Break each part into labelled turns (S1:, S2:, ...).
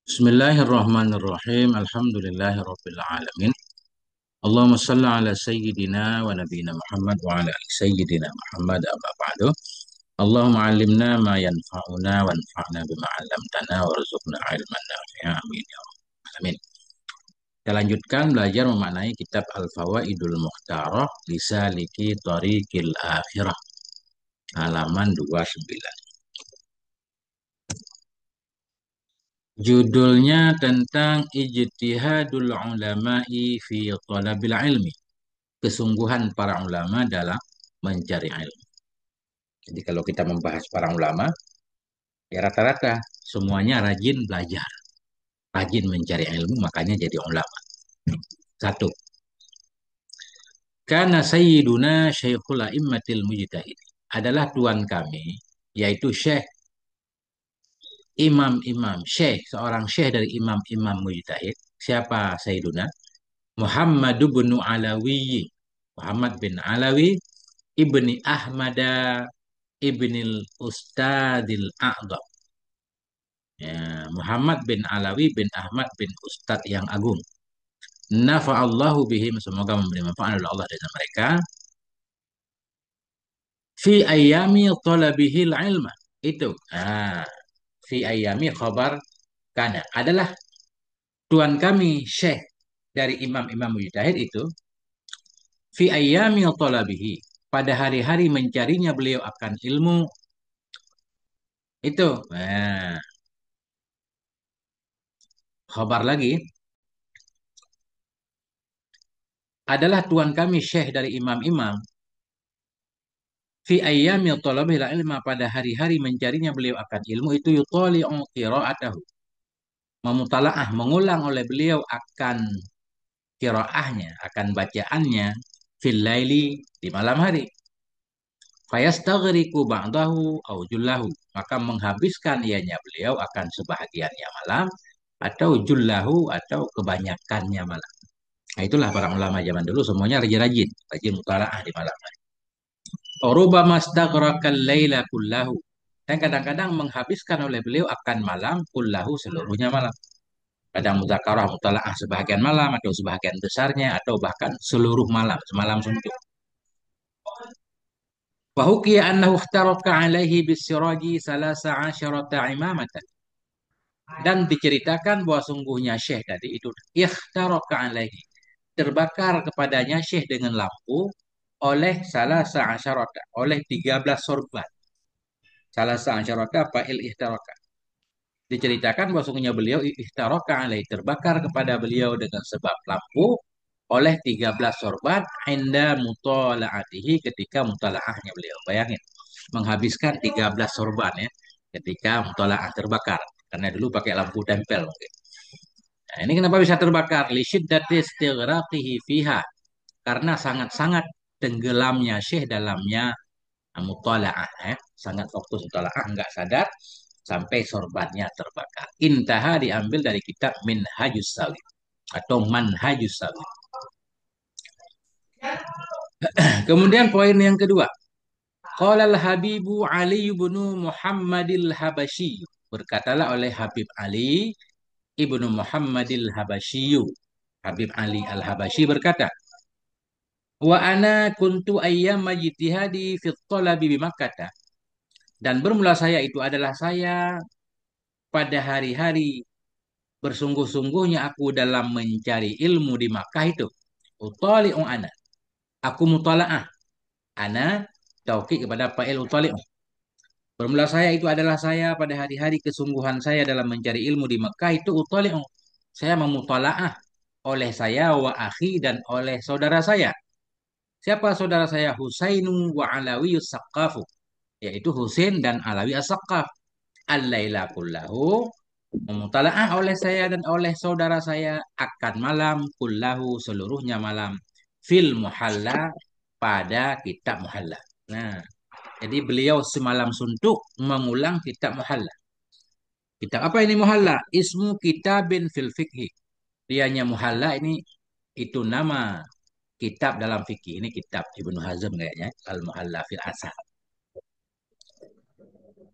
S1: Bismillahirrahmanirrahim. Alhamdulillahirabbil alamin. Allahumma shalli ala sayyidina wa nabiyina Muhammad wa ala ali sayyidina Muhammad amma ba'du. Allahumma 'allimna ma yanfa'una wanfa'na bima 'allamtana warzuqna 'ilman nafi'a. Amin ya rabbal alamin. Kita lanjutkan belajar memaknai kitab Al-Fawaidul Mukhtarah Lisaliki Thariqil Akhirah halaman 29. Judulnya tentang Ijtihadul Ulama'i fi Thalabil Ilmi. Kesungguhan para ulama dalam mencari ilmu. Jadi kalau kita membahas para ulama, ya rata-rata semuanya rajin belajar, rajin mencari ilmu, makanya jadi ulama. Satu, karena Sayyiduna Syekhul A'immatil Mujtahid adalah tuan kami, yaitu Syekh imam-imam, Syekh, seorang Syekh dari imam-imam Mujtahid. Siapa Sayyiduna? Muhammad bin Alawi. Muhammad bin Alawi ibni Ahmada ibnil Ustadil A'dham. Ya, Muhammad bin Alawi bin Ahmad bin Ustad yang agung. Nafa'allahu bihim, semoga memberi manfaat oleh Allah dengan mereka. Fi ayami talabihil ilma. Itu. Fi ayami khabar kana. Adalah tuan kami Syekh dari imam-imam mujtahid itu. Fi ayami talabihi. Pada hari-hari mencarinya beliau akan ilmu. Itu. Khabar lagi. Adalah tuan kami Syekh dari imam-imam. Fi ayyami talabil ilma, pada hari-hari mencarinya beliau akan ilmu itu yutali'u qira'atahu, memutalaah, mengulang oleh beliau akan qiraahnya, akan bacaannya fil laili, di malam hari. Fayastaghriqu ba'dahu aw jullahu, maka menghabiskan ianya beliau akan sebahagiannya malam atau jullahu atau kebanyakannya malam. Nah, itulah para ulama zaman dulu semuanya rajin-rajin, rajin mutalaah di malam hari. Rubama staghraqal laila kullahu. Dan kadang-kadang menghabiskan oleh beliau akan malam kullahu, seluruhnya malam. Kadang muzakarah mutalaah sebahagian malam atau sebahagian besarnya atau bahkan seluruh malam, semalam suntuk. Wa hukiya annahu ikhtaraka alaihi bisiraji salasa asyarata imamatan. Dan diceritakan bahwa sungguhnya Syekh tadi itu ikhtaraka alaihi, terbakar kepadanya Syekh dengan lampu oleh salasa asyarata, oleh 13 sorban. Salah sa'asyaraka fa'il ihtaraka. Diceritakan bahwasanya beliau ihtaraka alaih, terbakar kepada beliau dengan sebab lampu oleh 13 sorban inda mutala'atihi, ketika mutalaahnya beliau. Bayangin, menghabiskan 13 sorban ya ketika mutalaah terbakar. Karena dulu pakai lampu tempel mungkin. Nah, ini kenapa bisa terbakar? Li syiddati istighraqihi fiha. Karena sangat-sangat tenggelamnya Syekh dalamnya mutalaah, sangat fokus mutalaah, nggak sadar sampai sorbannya terbakar. Intaha diambil dari kitab Minhajus Salim atau Manhajus Salim. Kemudian poin yang kedua, qala al-Habibu Ali bin Muhammadil Habasyi, berkatalah oleh Habib Ali ibnu Muhammadil Habasyi. Habib Ali al-Habasyi berkata, wa ana kuntu ayyam ijtihadi fi thalabi bi Makkah. Dan bermula saya itu adalah saya pada hari-hari bersungguh-sungguhnya aku dalam mencari ilmu di Makkah itu. Utali'u ana. Aku mutalaah. Ana taukid kepada fa'il utali'u. Bermula saya itu adalah saya pada hari-hari kesungguhan saya dalam mencari ilmu di Makkah itu utali'u. Saya memutalaah, oleh saya wa akhi, dan oleh saudara saya. Siapa saudara saya? Husainu wa Alawiyus Saqqafu, yaitu Husain dan Alawi As-Saqqaf. Al-laila kullahu, memutalaah oleh saya dan oleh saudara saya akan malam kullahu, seluruhnya malam, fil muhalla, pada kitab muhalla. Nah, jadi beliau semalam suntuk mengulang kitab muhalla. Kitab apa ini muhalla? Ismu kitabin fil fikhi. Dianya muhalla ini itu nama kitab dalam fikih. Ini kitab Ibnu Hazm kayaknya, Al Muhalla fil Asar.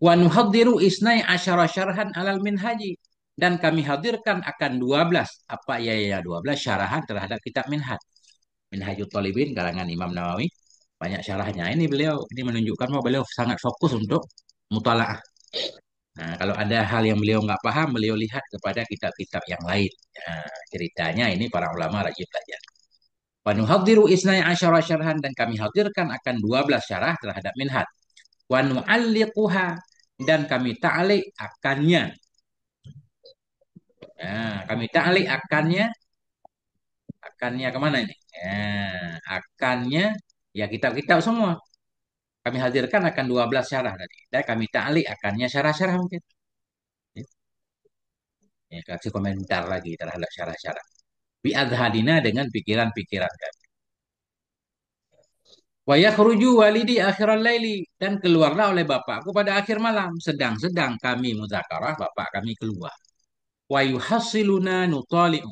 S1: Wa nuhadiru isnai asyara syarhan alal minhaji. dan kami hadirkan akan 12 apa ya 12 syarahan terhadap kitab Minhaj. Minhajul Talibin karangan Imam Nawawi banyak syarahnya. Ini menunjukkan bahwa beliau sangat fokus untuk mutalaah. Nah, kalau ada hal yang beliau nggak paham, beliau lihat kepada kitab-kitab yang lain. Nah, ceritanya ini para ulama rajin belajar. Wa nuhadiru isnai asyara syarhan dan kami hadirkan akan 12 syarah terhadap Minhaj. Wa nu'alliquha dan kami ta'liq akannya. Nah, kami ta'liq akannya kemana ini? Akannya ya kitab-kitab semua. Kami hadirkan akan 12 syarah tadi. Dan kami ta'liq akannya syarah-syarah mungkin. Ya, kasih komentar lagi terhadap syarah-syarah. Biadhadina dengan pikiran-pikiran kami. Wa yakhruju walidi akhiral laili dan keluarlah oleh bapakku pada akhir malam. Sedang-sedang kami muzakarah, bapak kami keluar. Wa yuhassiluna nutali'u.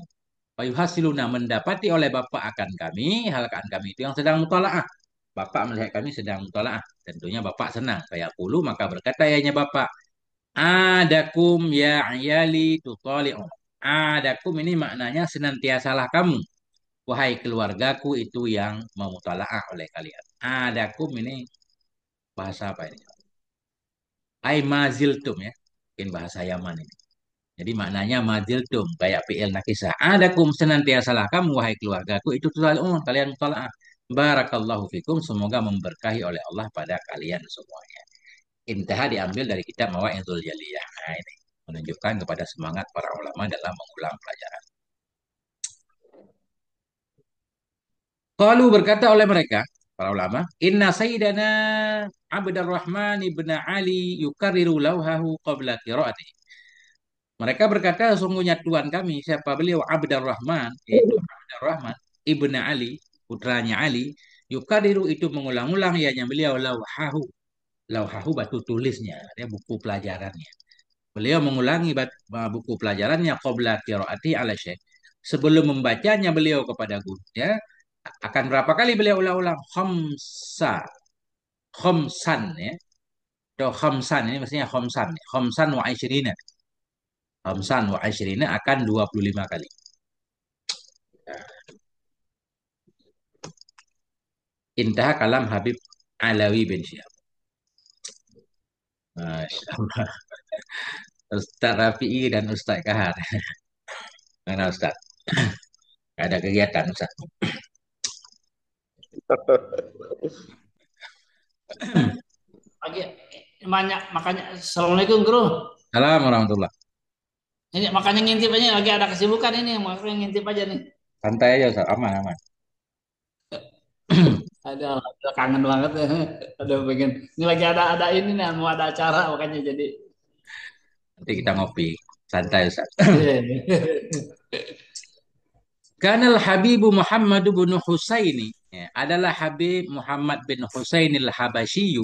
S1: Wa yuhassiluna mendapati oleh bapak akan kami, hal akan kami itu yang sedang mutalaah. Bapak melihat kami sedang mutalaah. Tentunya bapak senang. Kayak pulu maka berkata ayahnya bapak, adakum ya ayali tutali'u. Adakum ini maknanya senantiasalah kamu. Wahai keluargaku itu yang memutalaah oleh kalian. Adakum ini bahasa apa ini? Ai maziltum ya. Mungkin bahasa Yaman ini. Jadi maknanya maziltum kayak fi'il nakisah. Adakum senantiasalah kamu wahai keluargaku itu tutali'un kalian mutalaah. Barakallahu fikum semoga memberkahi oleh Allah pada kalian semuanya. Intaha diambil dari kitab Mawa'idul Jaliyah. Nah, ini menunjukkan kepada semangat para ulama dalam mengulang pelajaran. Qalu berkata oleh mereka, para ulama, inna sayyidana Abdurrahman ibn Ali yukarriru lawhahu qabla qiraati. Mereka berkata, sungguhnya Tuhan kami, siapa beliau Abdurrahman, yaitu Abdurrahman ibn Ali, putranya Ali, yukarriru itu mengulang-ulang ianya beliau lawhahu. Lawhahu batu tulisnya, dia buku pelajarannya. Beliau mengulangi buku pelajarannya qabla qiraati ala syekh. Sebelum membacanya beliau kepada gurunya, akan berapa kali beliau ulang-ulang? Khamsan ya. Atau khamsan ini maksudnya khamsan. Khamsan wa isyrina. Khamsan wa isyrina akan 25 kali. Intah kalam Habib Alawi bin Syihab. Masya Allah. Ustaz Rafi'i dan Ustaz Kahar. Mana Ustaz? Ada kegiatan Ustaz.
S2: Lagi banyak makanya assalamualaikum guru.
S1: Assalamualaikum warahmatullahi.
S2: Ini makanya ngintip aja lagi ada kesibukan ini makanya ngintip aja nih.
S1: Santai aja Ustaz, aman aman.
S2: Ada kangen banget ya. Ada pengen ini lagi ada ini nih mau ada acara makanya jadi
S1: Nanti kita ngopi. Santai Ustaz.
S2: iya.
S1: Kanal Habibu Muhammad bin Husaini ya, adalah Habib Muhammad bin Husain al-Habasyi.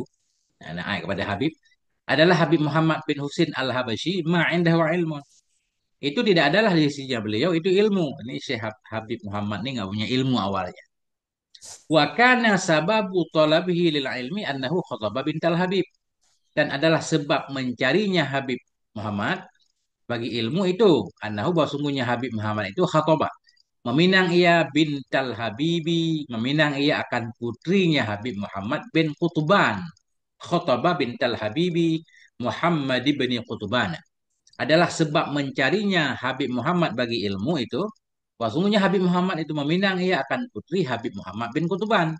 S1: Nah, ayat kepada Habib adalah Habib Muhammad bin Husain al-Habasyi ma'indahu ilmu. Itu tidak adalah di sisinya beliau itu ilmu. Ini Syekh Habib Muhammad ini nggak punya ilmu awalnya. Wa kana sababu talabihi lil ilmi annahu khataba bintal Habib dan adalah sebab mencarinya Habib Muhammad bagi ilmu itu annahu bahwa sungguhnya Habib Muhammad itu khataba meminang ia bintal Habibi, meminang ia akan putrinya Habib Muhammad bin Qutban. Khotbah bintal Habibi Muhammad bin Qutban adalah sebab mencarinya Habib Muhammad bagi ilmu itu. Wah, sungguhnya Habib Muhammad itu meminang ia akan putri Habib Muhammad bin Qutban.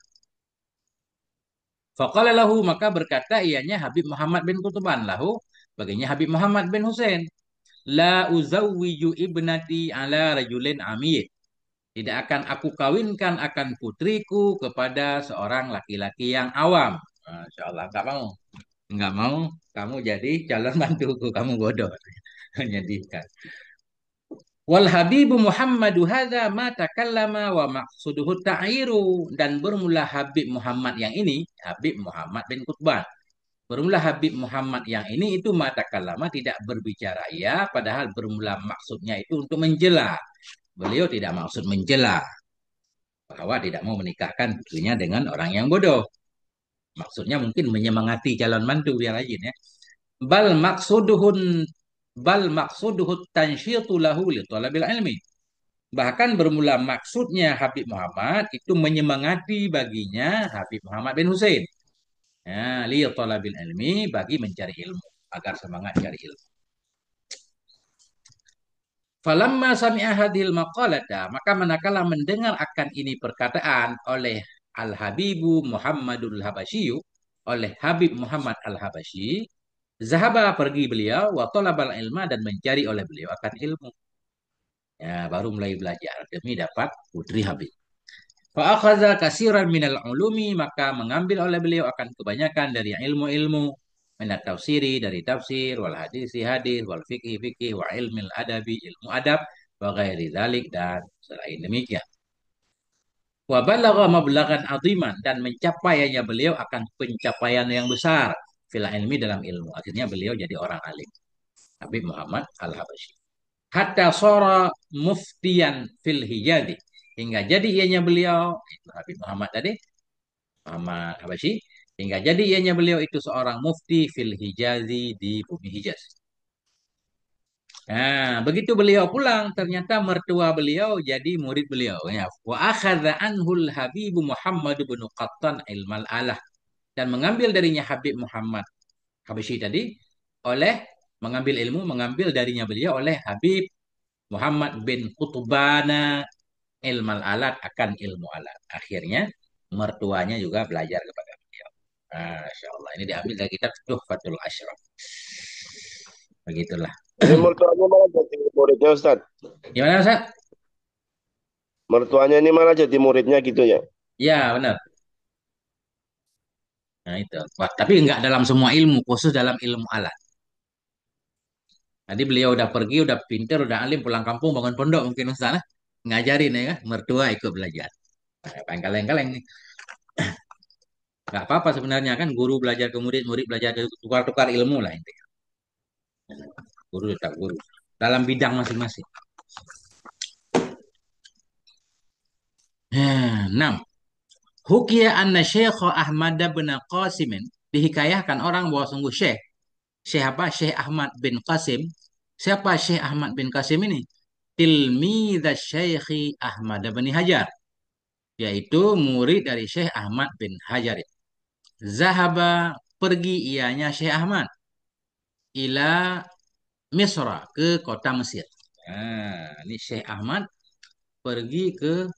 S1: Faqala lahu maka berkata ianya Habib Muhammad bin Qutban lahu baginya Habib Muhammad bin Husain la uzawwiju ibnati ala rajulin amir. Tidak akan aku kawinkan akan putriku kepada seorang laki-laki yang awam. Masya Allah, enggak mau. Enggak mau, kamu jadi calon mantuku, kamu bodoh. Menyedihkan. Wal Habibu Muhammadu hadza ma takallama wa maqsuduhu ta'iru dan bermula Habib Muhammad yang ini, Habib Muhammad bin Qutban. Bermula Habib Muhammad yang ini itu mata kalama tidak berbicara ya, padahal bermula maksudnya itu untuk menjela. Beliau tidak maksud menjela bahwa tidak mau menikahkan putrinya dengan orang yang bodoh. Maksudnya mungkin menyemangati calon mantu biar rajin ya. Bal maksuduhun bal maqsuduhu tansyitu lahu li talabil ilmi. Bahkan bermula maksudnya Habib Muhammad itu menyemangati baginya Habib Muhammad bin Hussein. Ya, li talabil ilmi bagi mencari ilmu, agar semangat cari ilmu. Falamma sami'a hadhil maqalata, maka manakala mendengar akan ini perkataan oleh Al-Habibu Muhammadul Habasyi, oleh Habib Muhammad Al-Habasyi, zahaba pergi beliau wa talabal ilma dan mencari oleh beliau akan ilmu. Ya, baru mulai belajar demi dapat putri Habib. Fa akhadha katsiran minal ulumi, maka mengambil oleh beliau akan kebanyakan dari ilmu-ilmu, minat tafsiri dari tafsir, wal hadisi hadis, wal fikih fikih, wa ilmil adabi ilmu adab, wa ghairi dzalik dan selain demikian. Wa balagha mablaghan aziman dan mencapainya beliau akan pencapaian yang besar fil ilmi dalam ilmu. Akhirnya beliau jadi orang alim. Habib Muhammad Al-Habasyi. Hatta sora muftian fil hijadi. Hingga jadi ianya beliau, itu Habib Muhammad tadi, Muhammad Habasyi, hingga jadi ianya beliau itu seorang mufti fil hijazi di bumi Hijaz. Nah, begitu beliau pulang, ternyata mertua beliau jadi murid beliau. Ya. Wa akhadha anhul Habibu Muhammad bin Qattan ilmal alah. Dan mengambil darinya Habib Muhammad Habasyi tadi, oleh mengambil ilmu, mengambil darinya beliau oleh Habib Muhammad bin Qutbana ilmal alat akan ilmu alat. Akhirnya mertuanya juga belajar kepada beliau. Masya Allah. Ini diambil dari kitab Tuhfatul Ashraf. Begitulah.
S3: Ini mertuanya malah jadi muridnya Ustaz.
S1: Gimana Ustaz?
S3: Mertuanya ini malah jadi muridnya gitu ya.
S1: Ya benar. Nah itu. Wah, tapi nggak dalam semua ilmu, khusus dalam ilmu alat. Tadi beliau udah pergi, udah pinter, udah alim, pulang kampung bangun pondok mungkin Ustaz. Ngajarin ya kan, mertua ikut belajar. Nah, paling kaleng-kaleng nih. Nggak apa-apa sebenarnya kan, guru belajar ke murid, murid belajar ke tukar-tukar ilmu lah intinya. Guru tetap guru. Dalam bidang masing-masing. 6. Hukia anna Syekh Ahmad bin Qasim, dihikayahkan orang bahwa sungguh Syekh. Syekh apa? Syekh Ahmad bin Qasim. Siapa Syekh Ahmad bin Qasim ini? Tilmidz Syekh Ahmad bin Hajar, yaitu murid dari Syekh Ahmad bin Hajar. Zahaba pergi ianya Syekh Ahmad ila Misra ke kota Mesir. Nah, ini Syekh Ahmad pergi ke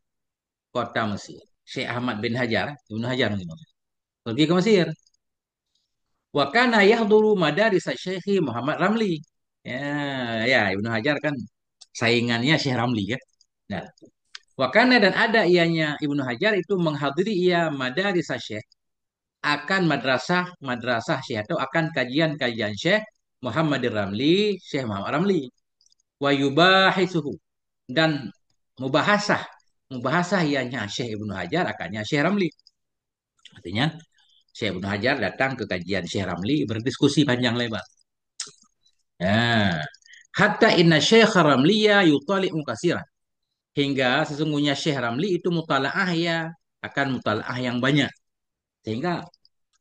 S1: kota Mesir. Syekh Ahmad bin Hajar, Ibnu Hajar pergi ke Mesir. Wa kana yahduru madaris Syekh Muhammad Ramli. Ya, ya Ibnu Hajar kan saingannya Syekh Ramli ya. Nah, wa kana dan ada ianya Ibnu Hajar itu menghadiri ia madaris Syekh, akan madrasah Syekh atau akan kajian-kajian Syekh Muhammad Ramli, Syekh Muhammad Ramli. Wa yubahisuhu dan mubahasah mubahasah ianya Syekh Ibnu Hajar akannya Syekh Ramli. Artinya Syekh Ibnu Hajar datang ke kajian Syekh Ramli berdiskusi panjang lebar. Ya. Hatta inna Syekh Ramliya yutali'u kasiran. Hingga sesungguhnya Syekh Ramli itu mutalaah ya, akan mutalaah yang banyak. Sehingga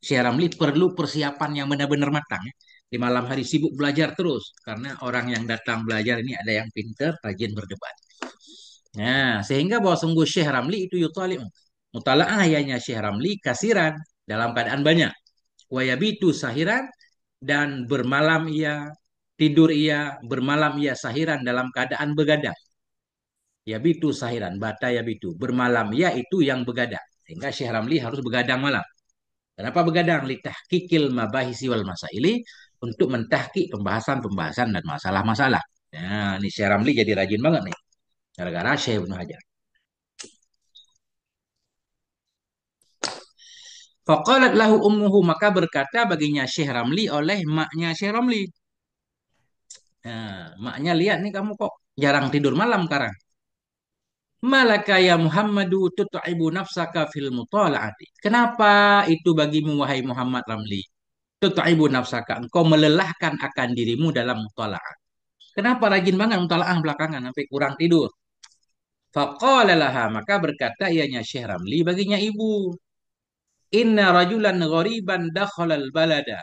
S1: Syekh Ramli perlu persiapan yang benar-benar matang ya. Di malam hari sibuk belajar terus karena orang yang datang belajar ini ada yang pintar, rajin berdebat. Nah, sehingga bahwa sungguh Syekh Ramli itu yutali'u. Mutalaah ayahnya Syekh Ramli kasiran dalam keadaan banyak. Wayabitu sahiran dan bermalam ia, tidur ia, bermalam ia sahiran dalam keadaan begadang. Yabitu sahiran, bata yabitu. Bermalam ia itu yang begadang. Sehingga Syekh Ramli harus begadang malam. Kenapa begadang? Litahkikil mabahisi wal masaili, untuk mentahkik pembahasan-pembahasan dan masalah-masalah. Nah, ini Syekh Ramli jadi rajin banget nih. Gara-gara Syekh Ibnu Hajar. Faqalat lahu ummuhu, maka berkata baginya Syekh Ramli oleh maknya Syekh Ramli. Nah, maknya lihat nih kamu kok jarang tidur malam sekarang. Malaka ya Muhammadu tut'ibu nafsaka fil mutala'ati. Kenapa itu bagimu wahai Muhammad Ramli? Tut'ibu nafsaka, engkau melelahkan akan dirimu dalam mutala'ah. Kenapa rajin banget mutala'ah belakangan sampai kurang tidur? Faqala laha, maka berkata ianya Syekh Ramli baginya ibu. Inna rajulan ghariban dakhalal balada.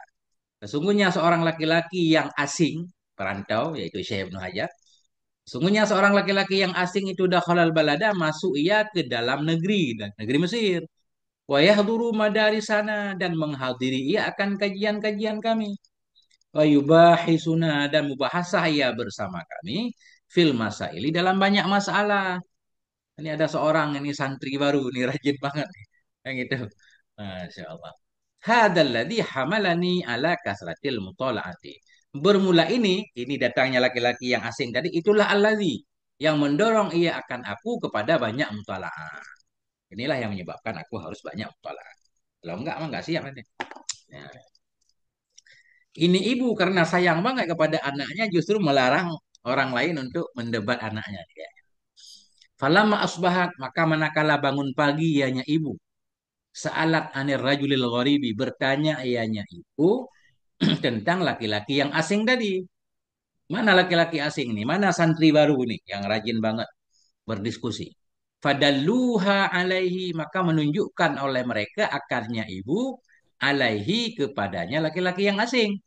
S1: Sesungguhnya seorang laki-laki yang asing perantau, yaitu Syekh Ibnu Hajar. Sungguhnya seorang laki-laki yang asing itu dakhalal balada, masuk ia ke dalam negeri dan negeri Mesir. Wa yahduru madarisana, dan menghadiri ia akan kajian-kajian kami. Wa yubahisuna, dan mubahasah ia bersama kami fil masaili, dalam banyak masalah. Ini ada seorang ini santri baru, ini rajin banget nih. Yang itu. Masya Allah. Hadzal ladzi hamalani ala kasratil mutalaati. Bermula ini datangnya laki-laki yang asing tadi, itulah alladzi yang mendorong ia akan aku kepada banyak mutalaah. Inilah yang menyebabkan aku harus banyak mutalaah. Kalau enggak siap nanti. Nah, ini ibu karena sayang banget kepada anaknya justru melarang orang lain untuk mendebat anaknya. Falamma asbahat, maka manakala bangun pagi ianya ibu, sa'alat anir rajulil gharibi, bertanya ianya ibu tentang laki-laki yang asing tadi. Mana laki-laki asing nih? Mana santri baru nih yang rajin banget berdiskusi? Fadalluha alaihi, maka menunjukkan oleh mereka akarnya ibu alaihi, kepadanya laki-laki yang asing.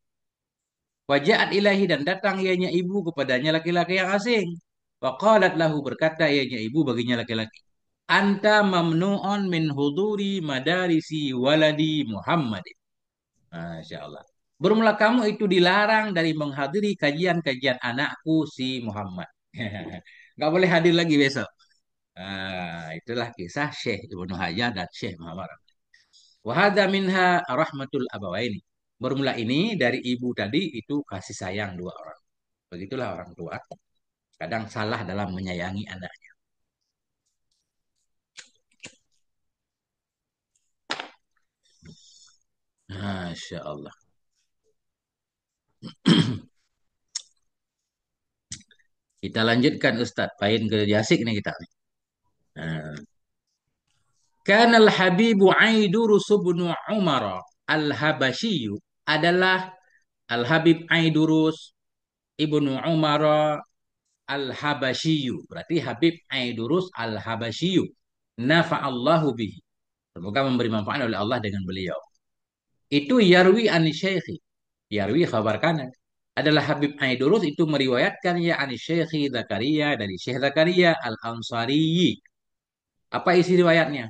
S1: Wajahat ilahi, dan datang ianya ibu kepadanya laki-laki yang asing. Waqalat lahu, berkata ianya ibu baginya laki-laki, anta mamnu'un min huduri madarisi waladi Muhammad. Masya Allah. Bermula kamu itu dilarang dari menghadiri kajian-kajian anakku si Muhammad. Nggak boleh hadir lagi besok. Itulah kisah Syekh Ibnu Hajar dan Syekh Muhammad. Wahada minha rahmatul abawaini. Bermula ini dari ibu tadi itu kasih sayang dua orang. Begitulah orang tua. Kadang salah dalam menyayangi anaknya. Masya Allah. Kita lanjutkan Ustadz. Pain ke jasik nih kita. Nah. Kanal Habibu Aidurus bin Umar Al-Habasyi, adalah Al-Habib Aidurus ibnu Umar Al-Habasyi. Berarti Habib Aidurus Al-Habasyi. Nafa'allahu bihi. Semoga memberi manfaat oleh Allah dengan beliau. Itu yarwi an syekhi. Yarwi khabarkan. Adalah Habib Aidurus itu meriwayatkan ya an syekhi Zakaria, dari Syekh Zakaria Al-Ansari. Apa isi riwayatnya?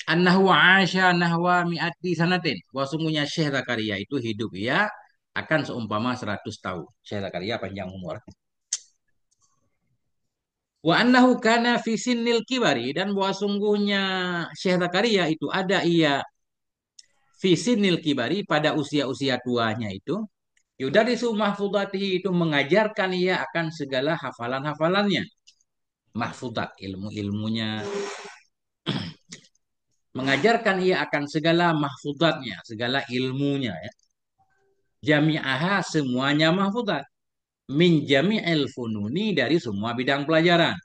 S1: Annahu asya nahwa mi'ati sanatin. Bahwa sungguhnya Syekh Zakaria itu hidup ya akan seumpama 100 tahun. Syekh Zakaria panjang umur. Wa annahu kana fi sinnil kibari, dan bahwa sungguhnya Syekh Zakaria itu ada ia fi sinnil kibari, pada usia-usia tuanya itu. Yudarisu mahfudatihi, itu mengajarkan ia akan segala hafalan-hafalannya. Mahfudat, ilmu-ilmunya. Mengajarkan ia akan segala mahfudatnya, segala ilmunya ya. Jami'aha, semuanya mahfudat. Min jami'il fununi, dari semua bidang pelajaran.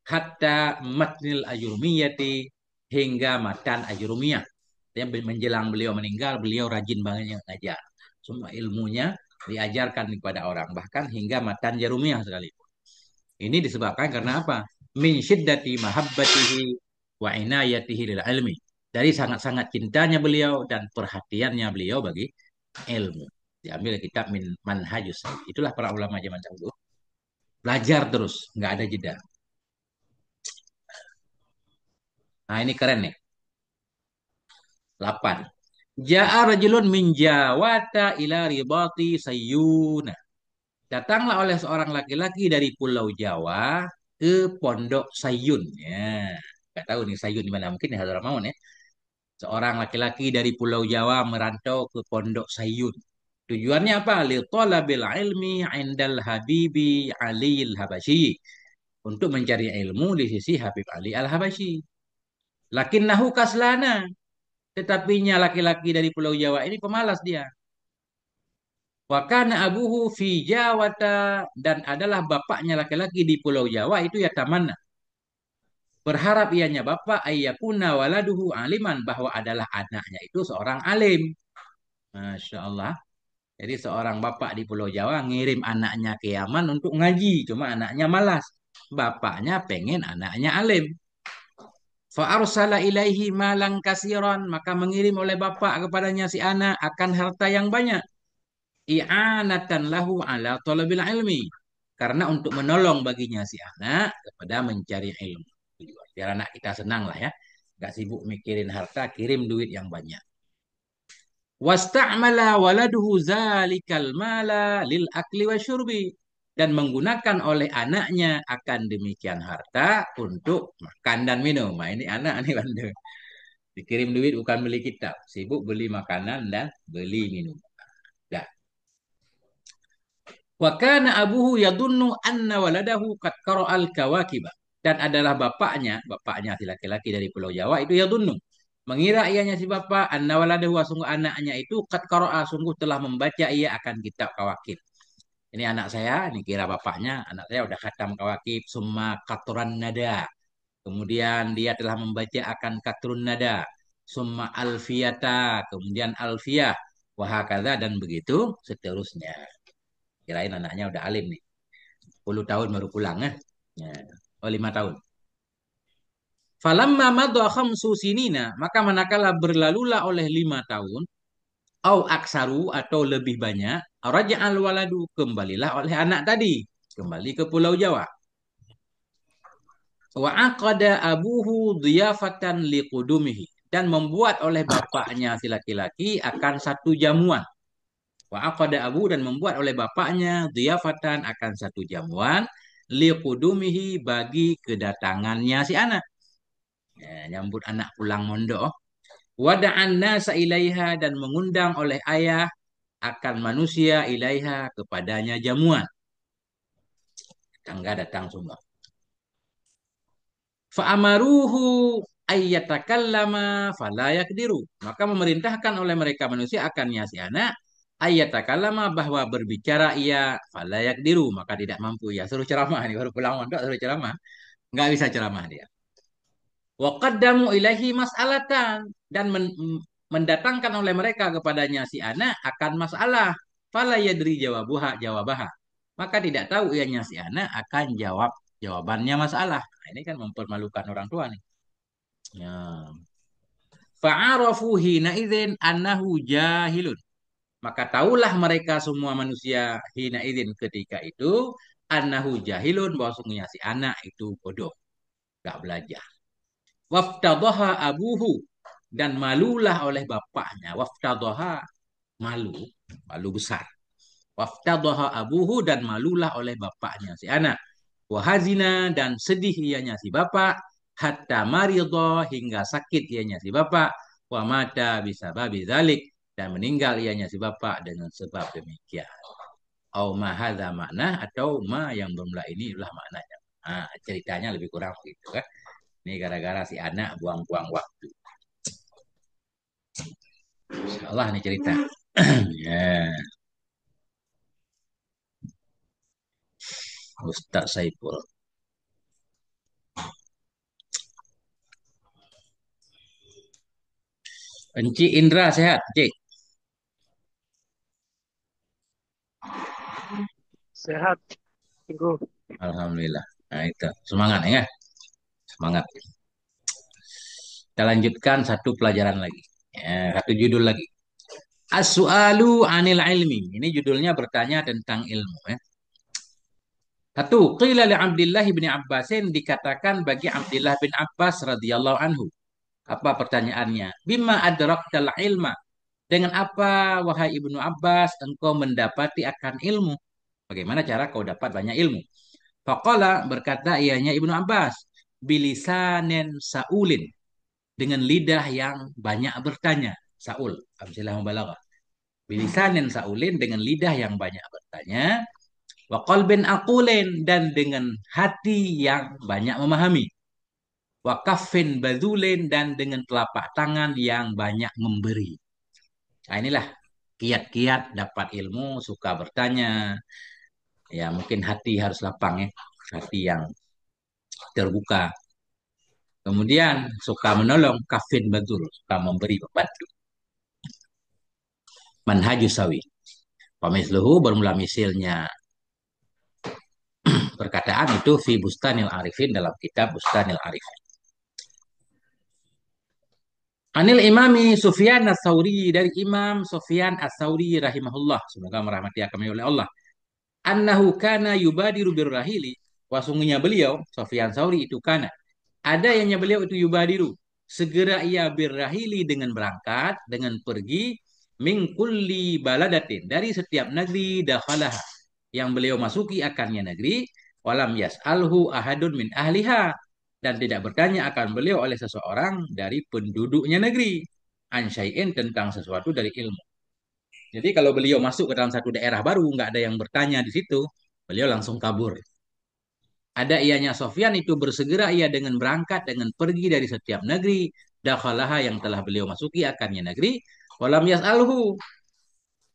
S1: Hatta matnil ajurmiyati, hingga matan ajurmiyah. Yang menjelang beliau meninggal, beliau rajin banget yang ngajar. Semua ilmunya diajarkan kepada orang, bahkan hingga matan jarumiyah sekalipun. Ini disebabkan karena apa? Min syiddati mahabbatihi wa inayatihi lil ilmi. Dari sangat-sangat cintanya beliau dan perhatiannya beliau bagi ilmu. Diambil kitab min manhajus. Itulah para ulama zaman dahulu. Belajar terus, nggak ada jeda. Nah ini keren nih. 8. Ja'a rajulun min Jawata ila ribati Sayyuna. Datanglah oleh seorang laki-laki dari Pulau Jawa ke Pondok Sayun. Ya, nggak tahu nih Sayun di mana, mungkin di Hadramaut ya. Seorang laki-laki dari Pulau Jawa merantau ke Pondok Sayun. Tujuannya apa? Li talabil ilmi indal Habibi Ali al-Habasyi. Untuk mencari ilmu di sisi Habib Ali al-Habasyi. Lakinnahu kaslana. Tetapinya laki-laki dari Pulau Jawa ini pemalas dia. Wa kana abuhu fi Jawata, dan adalah bapaknya laki-laki di Pulau Jawa itu ya tamanna. Berharap ianya bapak ayyakuna waladuhu aliman, bahwa adalah anaknya itu seorang alim. Masya Allah. Jadi seorang bapak di Pulau Jawa ngirim anaknya ke Yaman untuk ngaji. Cuma anaknya malas. Bapaknya pengen anaknya alim. Fa'arsala ilaihi malang kasiran, maka mengirim oleh bapak kepadanya si anak akan harta yang banyak. i'anatan lahu ala talabil ilmi. Karena untuk menolong baginya si anak kepada mencari ilmu. Biar anak kita senang lah ya. Gak sibuk mikirin harta, kirim duit yang banyak. Wasta'mala waladuhu zalikal mala lil akli wa syurbi. Dan menggunakan oleh anaknya akan demikian harta untuk makan dan minum. Nah, ini anak nih Banda. Dikirim duit bukan beli kitab. Sibuk beli makanan dan beli minum. Dah. Wa kana abuhu yadunnu anna waladahu qad qara'al kawakiba. Dan adalah bapaknya si laki-laki dari Pulau Jawa itu yadunnu. Mengira ianya si bapak anna waladahu sungguh anaknya itu qad qara'a sungguh telah membaca ia akan kitab kawakib. Ini anak saya, ini kira bapaknya, anak saya udah khatam kawakib summa qatran nada. Kemudian dia telah membaca akan katrun nada, summa alfiyata, kemudian alfiyah, wahakadha dan begitu seterusnya. Kirain anaknya udah alim nih. 10 tahun baru pulang ya. Oh 5 tahun. Falamma madha khamsu sinina, maka manakala berlalulah oleh 5 tahun, au aksaru atau lebih banyak, raja'al waladu, kembalilah oleh anak tadi, kembali ke Pulau Jawa. Wa aqada abuhu dhiyafatan liqudumihi, dan membuat oleh bapaknya si laki-laki akan satu jamuan. Wa aqada abu dan membuat oleh bapaknya dhiyafatan akan satu jamuan liqudumihi bagi kedatangannya si anak. Ya, nyambut anak pulang mondok. Wada'an nasa ilaiha dan mengundang oleh ayah akan manusia ilaiha kepadanya jamuan. Tangga datang semua. Fa'amaruhu ayyatakallama fala yakdiru. Maka memerintahkan oleh mereka manusia akannya si anak ayyatakallama bahwa berbicara ia fala yakdiru, maka tidak mampu ya. Suruh ceramah nih baru pulang mondok suruh ceramah. Enggak bisa ceramah dia. Wa qaddamu ilaihi mas'alatan dan mendatangkan oleh mereka kepadanya si anak akan masalah. Fala yadri jawabaha. Maka tidak tahu ianya si anak akan jawab jawabannya masalah. Nah, ini kan mempermalukan orang tua nih. Ya. Fa'arafu hina idzin annahu jahilun. Maka tahulah mereka semua manusia hina idzin ketika itu annahu jahilun bahwa sungguhnya si anak itu bodoh, gak belajar. Waftadaha abuhu dan malulah oleh bapaknya. Waftadaha malu, malu besar. Waftadaha abuhu dan malulah oleh bapaknya si anak. Wahazina dan sedih ianya si bapak. Hatta maridho hingga sakit ianya si bapak. Wa mata bisa babi zalik dan meninggal ianya si bapak dengan sebab demikian. Au ma hadza makna atau ma yang bermula ini adalah maknanya. Nah, ceritanya lebih kurang begitu kan. Ini gara-gara si anak buang-buang waktu. Insyaallah ini cerita. Ya, Ustaz Saiful. Enci Indra sehat, Cik?
S4: Sehat, Ibu.
S1: Alhamdulillah. Nah, itu. Semangat ya. Semangat. Kita lanjutkan satu pelajaran lagi. Ya, satu judul lagi. As-su'alu anil ilmi. Ini judulnya bertanya tentang ilmu ya. Satu, qila li Abdullah bin Abbasin dikatakan bagi Abdullah bin Abbas radhiyallahu anhu. Apa pertanyaannya? Bima adraktal ilma. Dengan apa wahai Ibnu Abbas engkau mendapati akan ilmu? Bagaimana cara kau dapat banyak ilmu? Faqala berkata ianya Ibnu Abbas, bilisanen saulin, dengan lidah yang banyak bertanya. Saul, amsilah mubalaghah. Bilisanen saulin dengan lidah yang banyak bertanya. Wa qalbin aqulin dan dengan hati yang banyak memahami. Wa kaffin badulin dan dengan telapak tangan yang banyak memberi. Nah inilah kiat-kiat dapat ilmu, suka bertanya. Ya mungkin hati harus lapang ya. Hati yang terbuka. Kemudian suka menolong, kafin badul, suka memberi membantu. Manhajus sawi. Pamisluhu bermula misilnya perkataan itu fi Bustanil Arifin dalam kitab Bustanil Arifin. Anil Imami Sufyan Ats-Tsauri, dari Imam Sufyan Ats-Tsauri rahimahullah, semoga merahmati kami oleh Allah. Annahu kana yubadiru birrahili, wasungguhnya beliau Sufyan Tsauri itu kana, ada yang beliau itu yubadiru, segera ia birrahili, dengan berangkat, dengan pergi, min kulli baladatin, dari setiap negeri, dakhalah, yang beliau masuki akannya negeri, walam yas'alhu ahadun min ahliha, dan tidak bertanya akan beliau oleh seseorang dari penduduknya negeri, an syai'in, tentang sesuatu dari ilmu. Jadi kalau beliau masuk ke dalam satu daerah baru, nggak ada yang bertanya di situ, beliau langsung kabur. Ada ianya Sofyan itu bersegera ia dengan berangkat, dengan pergi dari setiap negeri, dakhalaha, yang telah beliau masuki akannya negeri, walam yas'alhu,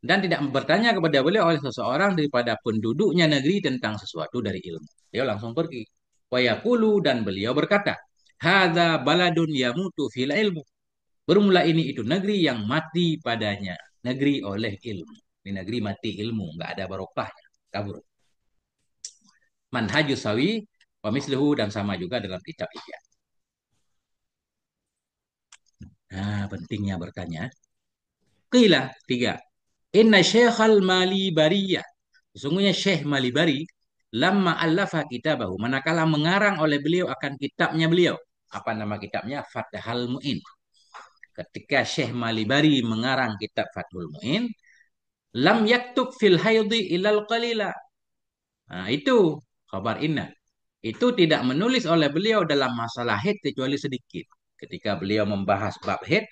S1: dan tidak bertanya kepada beliau oleh seseorang daripada penduduknya negeri tentang sesuatu dari ilmu. Beliau langsung pergi. Wa yaqulu, dan beliau berkata, hadza baladun yamutu fil ilmu. Bermula ini itu negeri yang mati padanya, negeri oleh ilmu. Ini negeri mati ilmu, nggak ada barokahnya, kabur. Manhajus sawi wa misluhu, dan sama juga dalam kitab Ihya. Nah, pentingnya bertanya. Qila, tiga. Inna Syekhal Malibariyah. Sesungguhnya Syekh Malibari, lamma allafa kitabahu, manakala mengarang oleh beliau akan kitabnya beliau. Apa nama kitabnya? Fathul Mu'in. Ketika Syekh Malibari mengarang kitab Fathul Mu'in, lam yaktub fil haidhi ilal qalila. Nah, itu khabar inna. Itu tidak menulis oleh beliau dalam masalah haid kecuali sedikit. Ketika beliau membahas bab haid,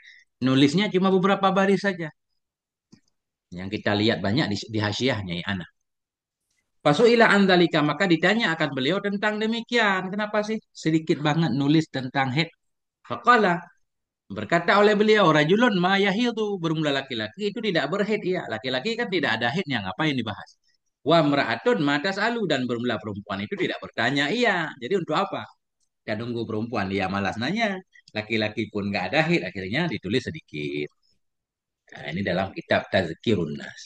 S1: nulisnya cuma beberapa baris saja. Yang kita lihat banyak di hasyiahnya ya anak. Fasuila andalika, maka ditanya akan beliau tentang demikian. Kenapa sih sedikit banget nulis tentang haid? Faqala, berkata oleh beliau, rajulun ma yahidu, bermula laki-laki itu tidak berhaid ya. Laki-laki kan tidak ada haidnya, ngapain dibahas? Wa mra'atun ma tas'alu, dan bermula perempuan itu tidak bertanya iya. Jadi untuk apa? Dan nunggu perempuan, dia malas nanya. Laki-laki pun nggak ada haid, akhirnya ditulis sedikit. Nah, ini dalam kitab Tazkirun Nas.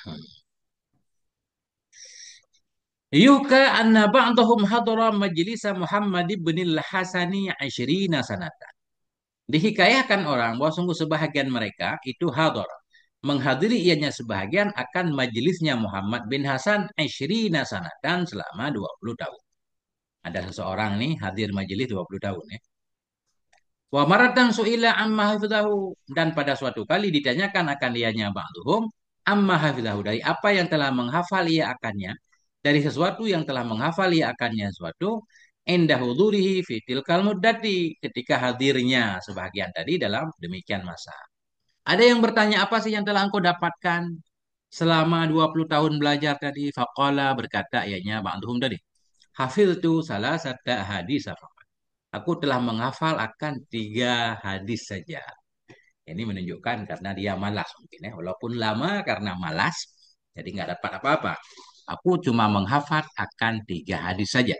S1: Hmm. Yuka anna ba'dahum hadara majlisa Muhammad ibn al-Hasani 20 sanatan. Dihikayahkan orang bahwa sungguh sebahagian mereka itu hadar, menghadiri ianya sebahagian akan majelisnya Muhammad bin Hasan 20 sanatan, selama 20 tahun. Ada seseorang nih hadir majelis 20 tahun ya. Wa maratan su'ila amma hafizahu, dan pada suatu kali ditanyakan akan ianya ba'dhum amma hafizahu, dari apa yang telah menghafal ia akannya, dari sesuatu yang telah menghafal ia akannya suatu, indah hudurihi fi tilkal muddati, ketika hadirnya sebahagian tadi dalam demikian masa. Ada yang bertanya, apa sih yang telah engkau dapatkan selama 20 tahun belajar tadi? Faqala, berkata ianya ba'dhum tadi, hafiztu salasata hadis. Aku telah menghafal akan 3 hadis saja. Ini menunjukkan karena dia malas mungkin ya. Walaupun lama karena malas, jadi nggak dapat apa-apa. Aku cuma menghafal akan 3 hadis saja.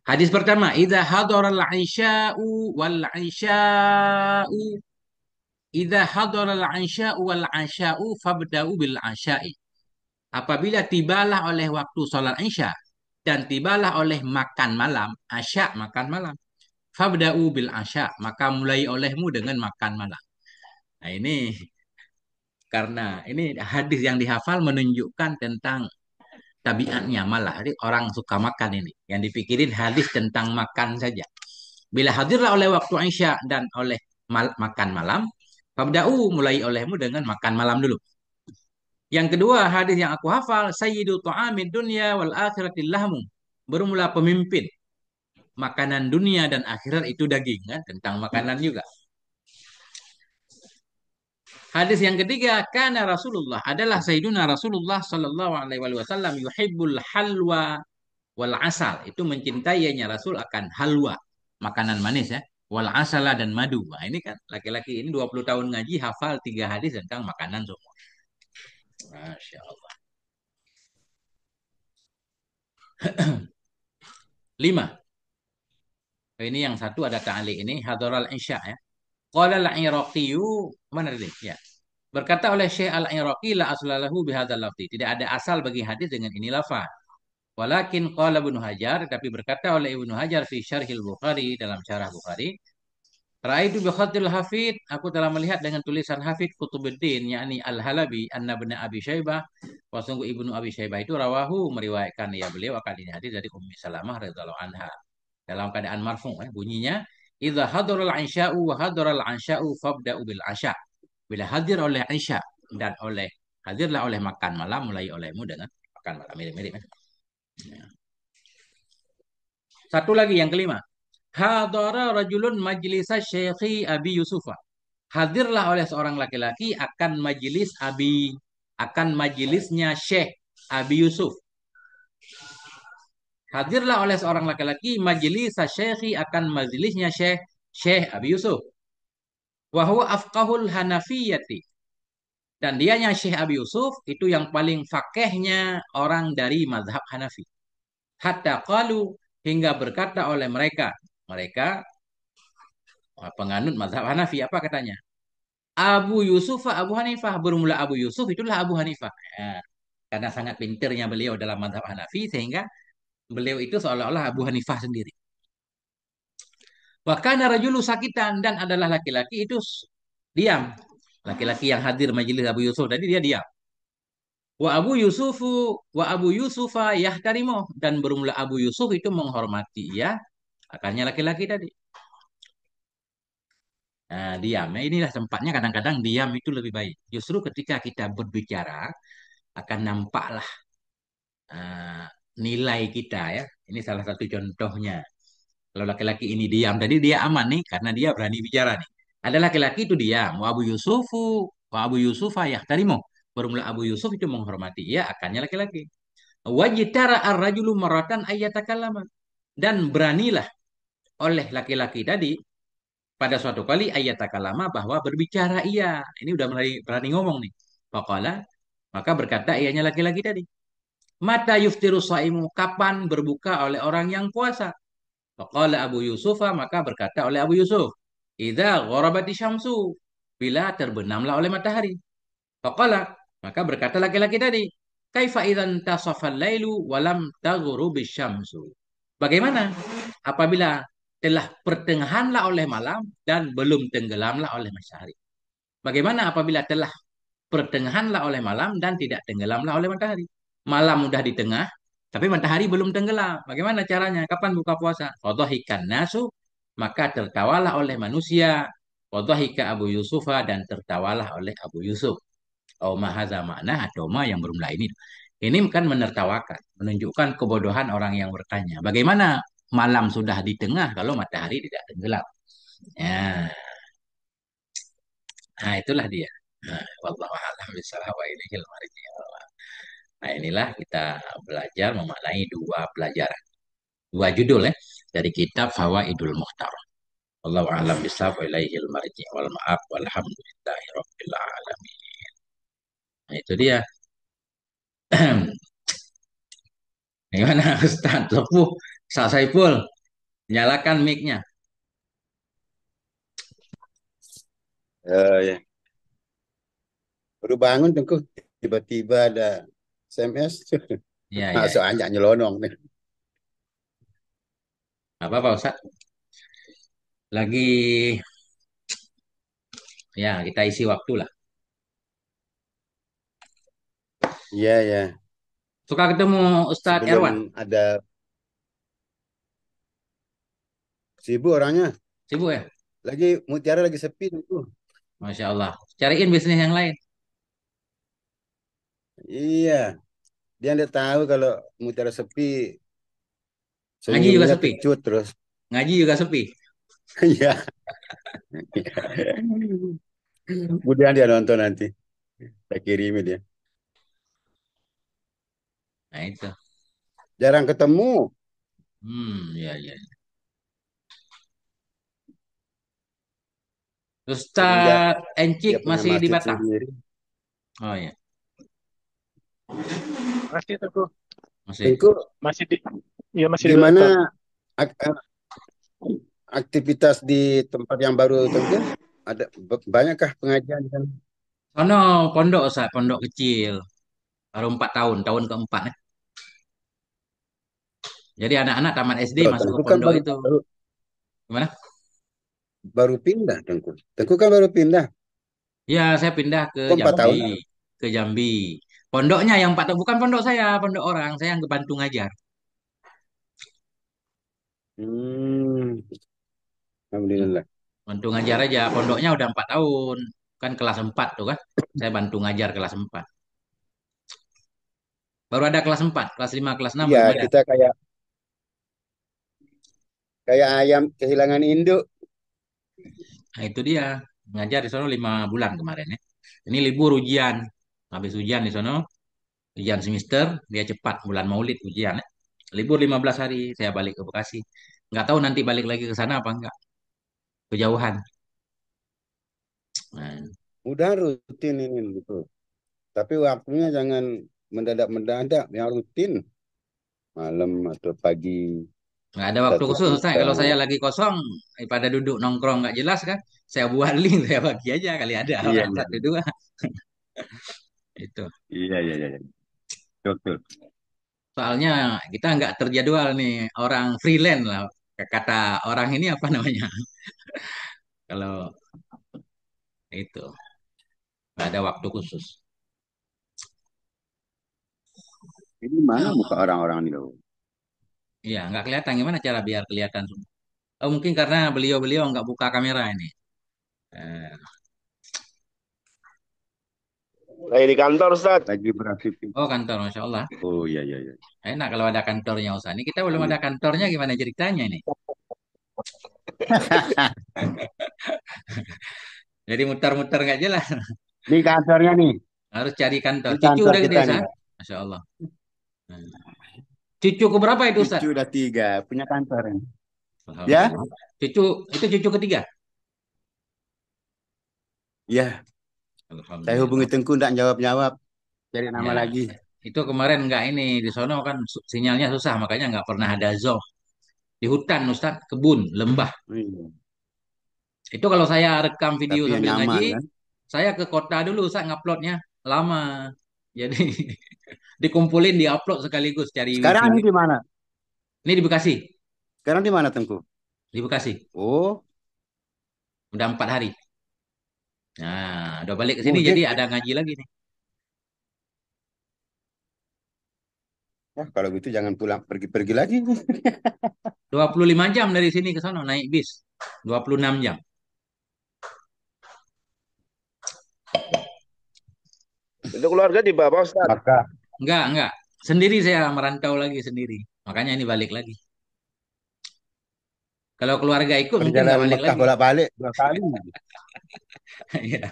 S1: Hadis pertama, idza hadaral aisya'u wal aisya'u, idza hadaral aisya'u wal aisya'u fabda'u bil aisyai. Apabila tibalah oleh waktu sholat isya dan tibalah oleh makan malam, asya makan malam. Fabda'u bil asya, maka mulai olehmu dengan makan malam. Nah ini karena ini hadis yang dihafal menunjukkan tentang tabiatnya malah. Jadi orang suka makan ini. Yang dipikirin hadis tentang makan saja. Bila hadirlah oleh waktu isya dan oleh makan malam, fabda'u, mulai olehmu dengan makan malam dulu. Yang kedua, hadis yang aku hafal, sayyidu ta'amid dunya wal akhirati lahmu. Bermula pemimpin makanan dunia dan akhirat itu daging, kan? Tentang makanan juga. Hadis yang ketiga, karena Rasulullah adalah Sayyiduna Rasulullah Sallallahu Alaihi Wasallam yuhibbul halwa wal asal. Itu mencintainya Rasul akan halwa, makanan manis ya, wal asala, dan madu. Nah, ini kan laki-laki ini 20 tahun ngaji hafal 3 hadis tentang makanan semua. Masya Allah. 5. Ini yang satu ada ta'ali ini hadaral isya ya. Qala al-Iraqiyyu, mana tadi? Ya. Berkata oleh Syekh Al-Iraqi, la aslalahu bihadzal lafzi. Tidak ada asal bagi hadis dengan ini lafaz. Walakin qala Ibnu Hajar, tapi berkata oleh Ibnu Hajar fi Syarhil Bukhari, dalam syarah Bukhari, Ra'aitu bi khatil Hafid, aku telah melihat dengan tulisan Hafid Kutubuddin, yakni Al-Halabi, An-Nabna Abi Syaibah, wa sungguh Ibnu Abi Syaibah itu rawahu meriwayatkan ya beliau akan ini hadis dari Ummi Salamah radhiyallahu anha. Dalam keadaan marfu bunyinya, idza hadaral insya'u wa hadaral ansya'u fabda'u bil asya. Bila hadir oleh isya dan hadirlah oleh makan malam, mulai olehmu dengan makan malam, mirip-mirip ya. Satu lagi yang kelima. Hadara rajulun majlisa syekhi Abi Yusufa. Hadirlah oleh seorang laki-laki akan majelisnya Syekh Abi Yusuf. Hadirlah oleh seorang laki-laki majelis syekhi akan majelisnya Syekh Abi Yusuf. Wa huwa afqahul Hanafiyati. Dan dianya Syekh Abi Yusuf itu yang paling fakihnya orang dari mazhab Hanafi. Hatta qalu, hingga berkata oleh mereka penganut mazhab Hanafi, apa katanya? Abu Yusuf Abu Hanifah, bermula Abu Yusuf itulah Abu Hanifah. Ya, karena sangat pinternya beliau dalam mazhab Hanafi sehingga beliau itu seolah-olah Abu Hanifah sendiri. Wa kana rajulu sakitan, dan adalah laki-laki itu diam. Laki-laki yang hadir majelis Abu Yusuf tadi dia diam. Wa Abu Yusufa yahtarimu, dan bermula Abu Yusuf itu menghormati ya, akannya laki-laki tadi. Nah, diam. Nah, inilah tempatnya kadang-kadang diam itu lebih baik. Justru ketika kita berbicara akan nampaklah eh, nilai kita ya. Ini salah satu contohnya. Kalau laki-laki ini diam, tadi dia aman nih karena dia berani bicara nih. Ada laki-laki itu diam. Wa Abu Yusufa yahtarimu. Bermula Abu Yusuf itu menghormati ya, akannya laki-laki. Wajitara ar-rajulu maratan ayyatakallama. Dan beranilah oleh laki-laki tadi pada suatu kali ayyatakallama bahwa berbicara ia. Ini udah mulai berani ngomong nih. Faqala, maka berkata ianya laki-laki tadi. Mata yuftiru saimu, kapan berbuka oleh orang yang puasa? Faqala Abu Yusuf, maka berkata oleh Abu Yusuf, idza gharabati syamsu, bila terbenamlah oleh matahari. Faqala, maka berkata laki-laki tadi, kaifa idzan tasafal lailu walam taghrubi syamsu. Bagaimana apabila telah pertengahanlah oleh malam dan belum tenggelamlah oleh matahari? Bagaimana apabila telah pertengahanlah oleh malam dan tidak tenggelamlah oleh matahari? Malam udah di tengah, tapi matahari belum tenggelam. Bagaimana caranya? Kapan buka puasa? Fadhahikan nasu, maka tertawalah oleh manusia. Fadhahika Abu Yusufa, dan tertawalah oleh Abu Yusuf. Oh mahaza makna atau ma yang bermula ini. Ini kan menertawakan, menunjukkan kebodohan orang yang bertanya. Bagaimana malam sudah di tengah kalau matahari tidak tenggelam? Ya, nah itulah dia. Nah, wallahu a'lam bishawab wa ilaihi al-marji. Nah, inilah kita belajar memaknai dua pelajaran, dua judul ya dari kitab Fawaidul Muhtar. Wallahu a'lam bishawab wa ilaihi al-marji wal ma'af walhamdulillahi rabbil alamin. Nah, itu dia. Gimana Ustaz Sepuh Ustaz Saiful, nyalakan mic-nya.
S5: Ya. Baru bangun Tengku, tiba-tiba ada SMS.
S1: Ya, ya,
S5: Masuk
S1: ya.
S5: aja nyelonong nih.
S1: Apa-apa Ustaz? Lagi ya kita isi waktu lah.
S5: Iya, ya.
S1: Suka ketemu Ustadz
S5: Sebelum
S1: Erwan?
S5: ada sibuk orangnya.
S1: Sibuk ya?
S5: Lagi Mutiara lagi sepi tuh.
S1: Masya Allah. Cariin bisnis yang lain.
S5: Iya, dia nggak tahu kalau Mutiara sepi,
S1: Ngaji juga
S5: senyumnya
S1: sepi.
S5: kecut terus.
S1: Ngaji juga sepi.
S5: Iya. Kemudian dia nonton nanti. Saya kirimin dia.
S1: Nah itu.
S5: Jarang ketemu.
S1: Ya, ya.
S5: Semenjak
S1: Ustadz Encik
S5: dia punya
S1: masih di
S5: masjid
S1: Batam.
S5: sendiri.
S1: Oh ya,
S4: Masih Teguh.
S1: masih.
S5: Tengku,
S4: Masih di Iya masih di
S5: gimana
S4: Batam.
S5: ak- aktivitas di tempat yang baru Tengku? Ada banyakkah pengajian di sana?
S1: Sono pondok Ustadz, pondok kecil. Baru 4 tahun, tahun keempat. Jadi anak-anak tamat SD
S5: Kalau
S1: masuk ke
S5: Tengku kan
S1: pondok
S5: baru,
S1: itu.
S5: baru
S1: Gimana?
S5: baru pindah Tengku. Tengku kan baru pindah.
S1: Ya, saya pindah ke
S5: Kok 4 tahun?
S1: Jambi. Ke Jambi. Pondoknya yang 4 tahun. Bukan pondok saya, pondok orang. Saya yang bantu ngajar.
S5: Hmm, Alhamdulillah.
S1: Bantu ngajar aja. Pondoknya udah 4 tahun. Kan kelas 4 tuh kan. Saya bantu ngajar kelas 4. Baru ada kelas 4, kelas 5, kelas 6
S5: Iya,
S1: belum ada.
S5: kita kayak kayak ayam kehilangan induk.
S1: Nah, itu dia. Ngajar di sono 5 bulan kemarin ya. Ini libur ujian. Habis ujian di sono, ujian semester, dia cepat bulan Maulid ujian ya. Libur 15 hari, saya balik ke Bekasi. Nggak tahu nanti balik lagi ke sana apa enggak. Kejauhan. Nah,
S5: Udah rutin ini gitu. Tapi waktunya jangan mendadak-mendadak, yang rutin malam atau pagi
S1: nggak ada waktu
S5: satu
S1: khusus, Ustaz.
S5: cerita.
S1: Kalau saya lagi kosong, pada duduk nongkrong nggak jelas kan, saya buat link, saya bagi aja kali ada
S5: Iya,
S1: orang
S5: iya,
S1: satu dua. Itu.
S5: iya, iya, iya, iya. Betul.
S1: Soalnya kita nggak terjadwal nih, orang freelance lah. Kata orang ini apa namanya? Kalau itu nggak ada waktu khusus.
S5: Ini mana muka orang-orang ini loh?
S1: Iya, nggak kelihatan. Gimana cara biar kelihatan semua? Oh, mungkin karena beliau-beliau nggak buka kamera ini. Eh,
S3: Lagi di kantor, Ustaz.
S5: Lagi beraktivitas.
S1: oh, kantor, Masya Allah.
S5: Oh iya, iya, iya.
S1: Enak kalau ada kantornya Ustaz. Ini kita belum ada
S5: Amin.
S1: kantornya, gimana ceritanya ini? Jadi muter-muter nggak jelas.
S5: Ini kantornya nih.
S1: Harus cari kantor.
S5: Ini
S1: Cucu
S5: kantor
S1: udah gede,
S5: kita nih.
S1: Ustaz. Masya Allah. Hmm. Cucu keberapa itu, Ustaz?
S5: Cucu udah 3, punya kantor ini. Ya,
S1: Alhamdulillah. Cucu, itu cucu ketiga?
S5: ya. Saya hubungi
S1: Alhamdulillah.
S5: Tengku nggak jawab-jawab. Cari nama
S1: Ya,
S5: lagi.
S1: itu kemarin nggak ini di sono kan sinyalnya susah, makanya nggak pernah ada Zoom. Di hutan, Ustaz, kebun, lembah.
S5: Iya.
S1: Itu kalau saya rekam video
S5: Tapi yang
S1: sambil ngaji,
S5: nyaman kan.
S1: saya ke kota dulu, saya nguploadnya lama. Jadi dikumpulin, diupload sekaligus cari wifi.
S5: Sekarang ini di mana?
S1: Ini di Bekasi,
S5: Sekarang di mana Tengku?
S1: di Bekasi.
S5: Oh,
S1: Udah 4 hari. Nah, udah balik ke sini, jadi
S5: mudik.
S1: ada ngaji lagi nih.
S5: Wah, kalau gitu jangan pulang pergi-pergi lagi.
S1: 25 jam dari sini ke sana naik bis. 26 jam.
S3: Itu keluarga di bawah, Ustaz.
S5: Maka
S1: Enggak. Sendiri saya merantau lagi sendiri. Makanya ini balik lagi. Kalau keluarga ikut mungkin nggak
S5: perjalanan
S1: balik
S5: Mekah
S1: lagi.
S5: bolak-balik 2 kali.
S1: Iya.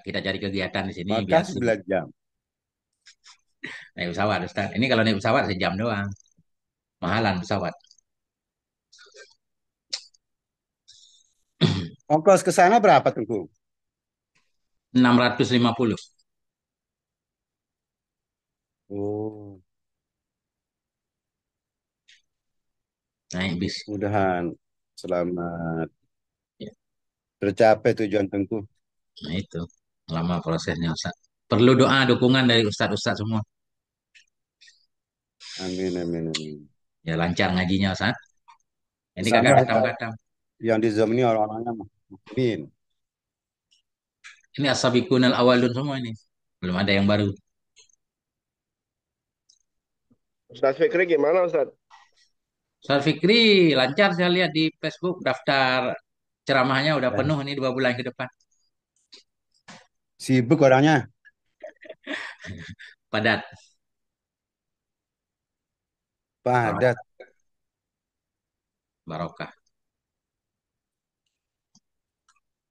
S1: Kita cari kegiatan di sini
S5: Mekah
S1: biar
S5: 11 jam.
S1: naik pesawat, Ustaz. Ini kalau naik pesawat sejam doang. Mahalan pesawat.
S5: Ongkos ke sana berapa Tengku?
S1: 650
S5: Oh,
S1: naik bis.
S5: mudahan selamat
S1: Ya.
S5: tercapai tujuan Tengku.
S1: Nah itu lama prosesnya, Ustaz. Perlu doa dukungan dari Ustaz-Ustaz semua.
S5: Amin, amin, amin.
S1: Ya lancar ngajinya, Ustaz. Ini kagak
S5: Sama
S1: katam-katam.
S5: yang di Zoom ini orang-orangnya mukmin.
S1: Ini as-sabiqunal awalun semua ini. Belum ada yang baru.
S3: Ustaz Fikri gimana, Ustaz?
S1: Ustaz Fikri lancar saya lihat di Facebook daftar ceramahnya udah
S5: Dan
S1: penuh nih 2 bulan ke depan.
S5: sibuk orangnya,
S1: Padat.
S5: padat.
S1: Barokah.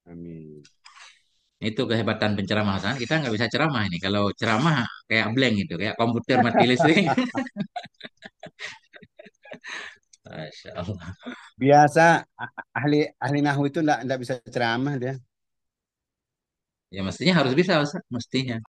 S5: Amin.
S1: Itu kehebatan penceramah. Ustaz. Kita nggak bisa ceramah ini. Kalau ceramah kayak blank gitu, kayak komputer mati listrik. Masya Allah.
S5: Biasa ahli ahli nahu itu enggak bisa ceramah dia.
S1: Ya mestinya harus bisa, Ustaz. Mestinya.